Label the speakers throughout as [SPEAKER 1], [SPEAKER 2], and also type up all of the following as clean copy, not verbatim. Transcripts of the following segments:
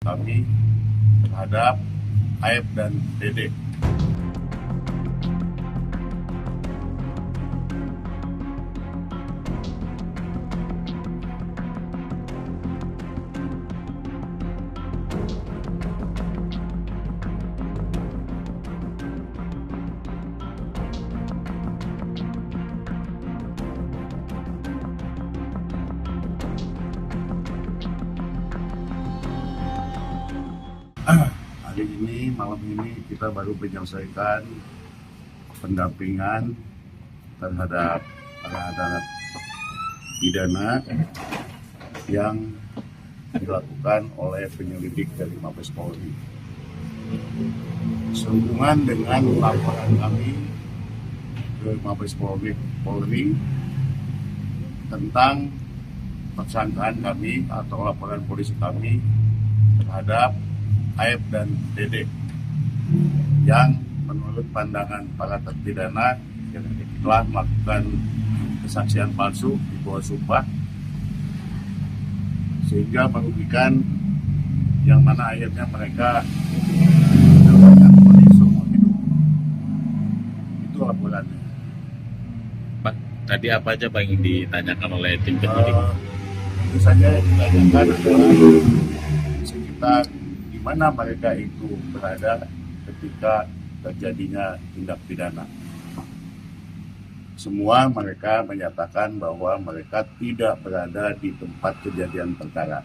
[SPEAKER 1] kami terhadap Aib dan Dede. Hari ini, malam ini kita baru menyelesaikan pendampingan terhadap pidana yang dilakukan oleh penyelidik dari Mabes Polri. Sehubungan dengan laporan kami ke Mabes Polri tentang persangkaan kami atau laporan polisi kami terhadap Aib dan Dede yang menurut pandangan para terpidana telah melakukan kesaksian palsu di bawah sumpah sehingga merugikan yang mana akhirnya mereka mendapatkan vonis seumur hidup. Itu laporannya.
[SPEAKER 2] Pak, tadi apa aja Bang yang ditanyakan oleh tim penyidik?
[SPEAKER 1] Tentu saja ditanyakan adalah sekitar di mana mereka itu berada ketika terjadinya tindak pidana. Semua mereka menyatakan bahwa mereka tidak berada di tempat kejadian perkara.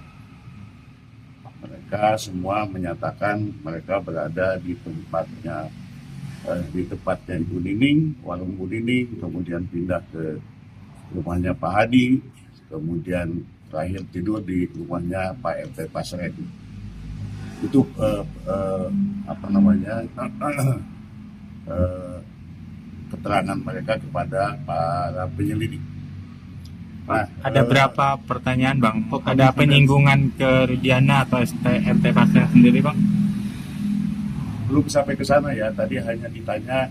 [SPEAKER 1] Mereka semua menyatakan mereka berada di tempatnya Ibu Nining, warung Bu Nining, kemudian pindah ke rumahnya Pak Hadi, kemudian terakhir tidur di rumahnya Pak RT Pasren. Itu keterangan mereka kepada para penyelidik.
[SPEAKER 3] Nah, ada berapa pertanyaan Bang? Ada penyinggungan ke Rudiana atau RT Pasren sendiri Bang?
[SPEAKER 1] Belum sampai ke sana ya, tadi hanya ditanya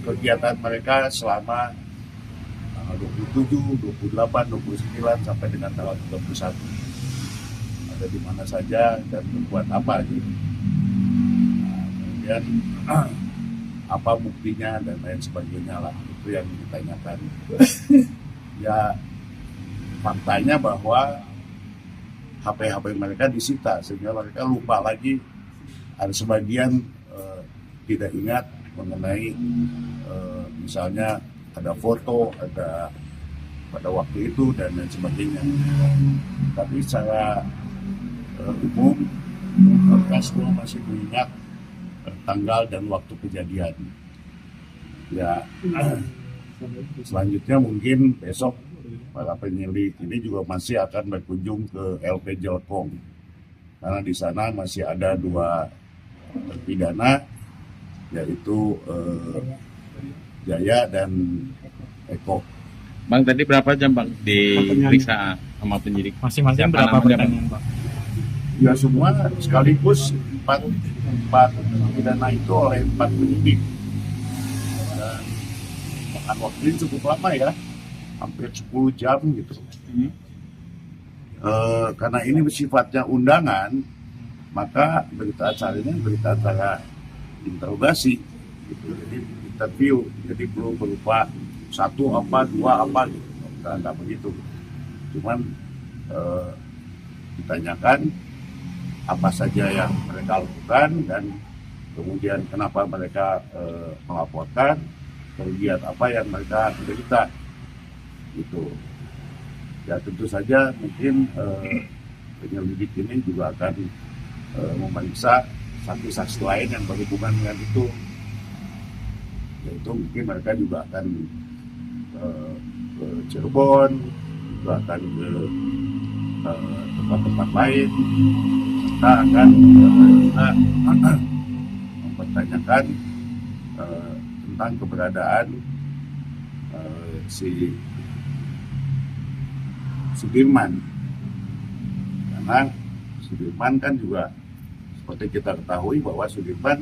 [SPEAKER 1] kegiatan mereka selama 27, 28, 29 sampai dengan tanggal 31. Ada di mana saja dan berbuat apa gitu. Nah, kemudian apa buktinya dan lain sebagainya lah, itu yang ditanyakan. Ya faktanya bahwa HP mereka disita sehingga mereka lupa lagi, ada sebagian tidak ingat mengenai misalnya ada foto, ada pada waktu itu dan lain sebagainya. Tapi secara umum mereka semua masih mengingat tanggal dan waktu kejadian. Ya, selanjutnya mungkin besok para penyelidik ini juga masih akan berkunjung ke LP Jelkong karena di sana masih ada 2 terpidana yaitu Jaya dan Eko.
[SPEAKER 2] Bang, tadi berapa jam Bang diperiksa sama penyidik?
[SPEAKER 3] Masing-masing
[SPEAKER 2] Siapa
[SPEAKER 3] berapa
[SPEAKER 2] namanya,
[SPEAKER 3] pertanyaan Bang?
[SPEAKER 1] Ya semua sekaligus 4 terpidana itu oleh 4 penyidik. Dan makan waktu ini cukup lama ya, hampir 10 jam gitu. Karena ini sifatnya undangan, maka berita acaranya berita acara interogasi, gitu. Jadi interview, jadi belum berupa 1 apa 2 apa gitu, nggak begitu. Cuman ditanyakan apa saja yang mereka lakukan dan kemudian kenapa mereka melaporkan, kerugian apa yang mereka derita itu. Ya tentu saja mungkin penyelidik ini juga akan memeriksa saksi-saksi lain yang berhubungan dengan itu, yaitu mungkin mereka juga akan ke Cirebon, juga akan ke tempat-tempat lain. Kita akan mempertanyakan tentang keberadaan si Sudirman, karena Sudirman kan juga seperti kita ketahui bahwa Sudirman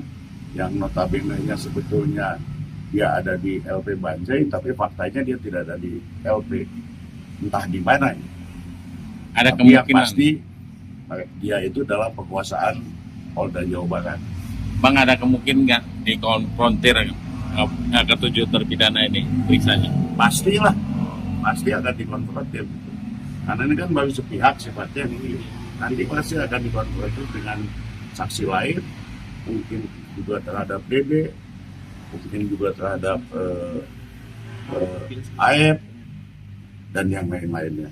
[SPEAKER 1] yang notabene-nya sebetulnya dia ada di LP Banjai, tapi faktanya dia tidak ada di LP, entah di mana.
[SPEAKER 2] Ada
[SPEAKER 1] tapi yang
[SPEAKER 2] kemungkinan
[SPEAKER 1] pasti dia itu dalam penguasaan Polda Jawa Barat.
[SPEAKER 2] Bang, ada kemungkinan nggak dikonfrontir ketujuh terpidana ini periksanya?
[SPEAKER 1] Pastilah, pasti akan dikonfrontir. Karena ini kan baru sepihak sifatnya ini. Nanti pasti akan dikonfrontir dengan saksi lain, mungkin juga terhadap DB, mungkin juga terhadap AF, dan yang lain-lainnya.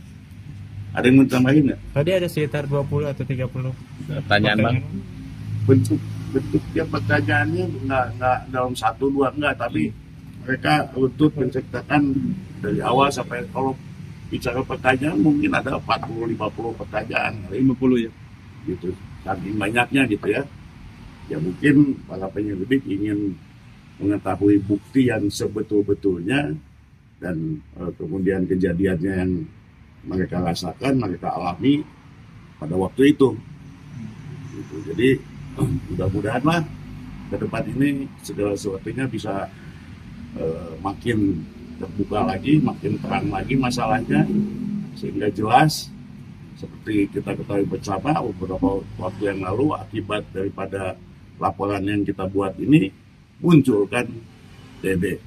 [SPEAKER 1] Ada yang mau tambahin nggak?
[SPEAKER 3] Tadi ada sekitar 20 atau 30
[SPEAKER 2] Pertanyaan Bang.
[SPEAKER 1] Bentuknya pertanyaannya nggak dalam 1-2 enggak, tapi mereka untuk menceritakan dari awal sampai, kalau bicara pertanyaan mungkin ada 40-50 pertanyaan, 50 ya, gitu, saking banyaknya gitu ya. Ya mungkin para penyelidik ingin mengetahui bukti yang sebetul-betulnya dan kemudian kejadiannya yang mereka rasakan, mereka alami pada waktu itu. Gitu. Jadi mudah-mudahan ke depan ini segala sesuatunya bisa makin terbuka lagi, makin terang lagi masalahnya, sehingga jelas. Seperti kita ketahui bersama beberapa waktu yang lalu, akibat daripada laporan yang kita buat ini, muncul kan DB,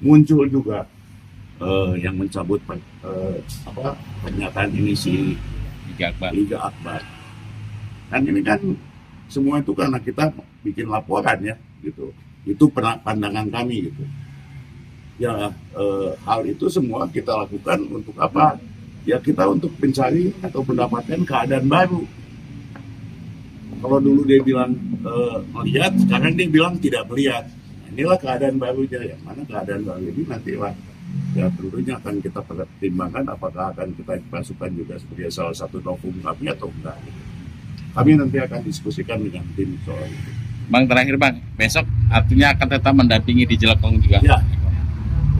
[SPEAKER 1] muncul juga yang mencabut pernyataan ini si Liga Akbar. Kan ini kan semua itu karena kita bikin laporan ya, gitu. Itu pandangan kami gitu. Ya hal itu semua kita lakukan untuk apa? Ya kita untuk mencari atau mendapatkan keadaan baru. Kalau dulu dia bilang melihat, sekarang dia bilang tidak melihat. Inilah keadaan barunya. Yang mana keadaan baru ini nantilah ya tentunya akan kita pertimbangkan apakah akan kita masukkan juga sebagai salah satu novum kami atau enggak. Kami nanti akan diskusikan dengan tim soal itu.
[SPEAKER 2] Bang, terakhir Bang, besok artinya akan tetap mendampingi di Jelekong juga?
[SPEAKER 1] Ya,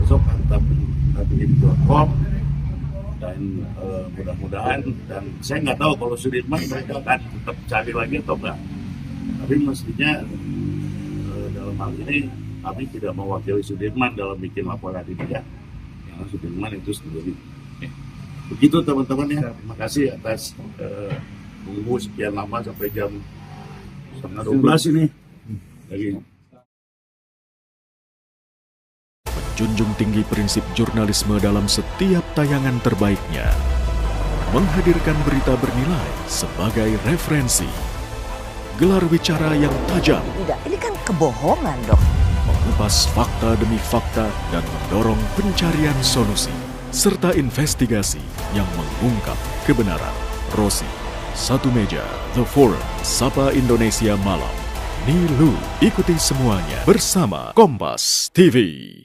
[SPEAKER 1] besok akan tetap mendampingi di Jelekong, dan mudah-mudahan, dan saya nggak tahu kalau Sudirman mereka akan tetap cari lagi atau enggak. Tapi mestinya dalam hal ini kami tidak mewakili Sudirman dalam bikin laporan ini ya. Karena Sudirman itu sendiri. Begitu teman-teman ya. Terima kasih atas tunggu sekian lama sampai jam 11:30 ini. Lagi.
[SPEAKER 4] Menjunjung tinggi prinsip jurnalisme dalam setiap tayangan terbaiknya. Menghadirkan berita bernilai sebagai referensi. Gelar bicara yang tajam.
[SPEAKER 5] Tidak, ini kan kebohongan dong.
[SPEAKER 4] Mengupas fakta demi fakta dan mendorong pencarian solusi. Serta investigasi yang mengungkap kebenaran. Rosi, Satu Meja, The Forum, Sapa Indonesia Malam. Nilu, ikuti semuanya bersama Kompas TV.